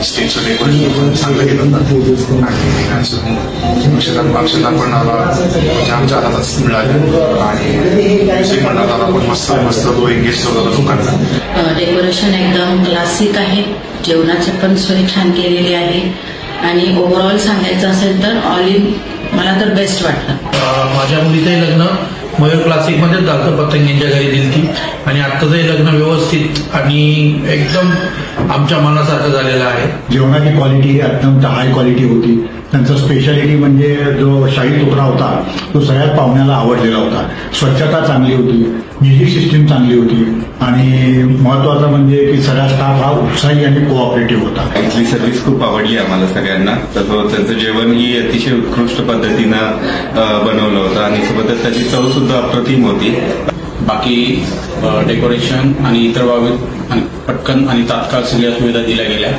स्टेजचं decoration चांगलं केलं होतं आणि अक्षतार्पणाला म्हणजे आमच्या हातात मिळाले आणि म्युझिक मंडळाला पण मस्त तो एंगेज ठेवला होता लोकांना. डेकोरेशन एकदम क्लासिक आहे, जेवणाची पण सोय छान केलेली आहे आणि ओव्हरऑल सांगायचं असेल तर ऑल इन मला तर बेस्ट वाटलं. माझ्या मुलीचंही लग्न मयूर क्लासिक मध्येच झालं, पतंगींच्या घरी दिली ती आणि आत्ताचंही लग्न व्यवस्थित आणि एकदम आमच्या मनासारखं झालेलं आहे. जेवणाची क्वालिटी अत्यंत हाय क्वालिटी होती. त्यांचं स्पेशालिटी म्हणजे जो शाही तुकडा होता तो सगळ्याच पाहुण्याला आवडलेला होता. स्वच्छता चांगली होती, म्युझिक सिस्टीम चांगली होती आणि महत्वाचं म्हणजे की सगळा स्टाफ हा उत्साही आणि कोऑपरेटिव्ह होता. इथली सर्व्हिस खूप आवडली आम्हाला सगळ्यांना. तसं त्यांचं जेवणही अतिशय उत्कृष्ट पद्धतीनं बनवलं होतं आणि सोबतच त्याची चव सुद्धा अप्रतिम होती. बाकी डेकोरेशन आणि इतर बाबी पटकन आणि तात्काळ सगळ्या सुविधा दिल्या गेल्या.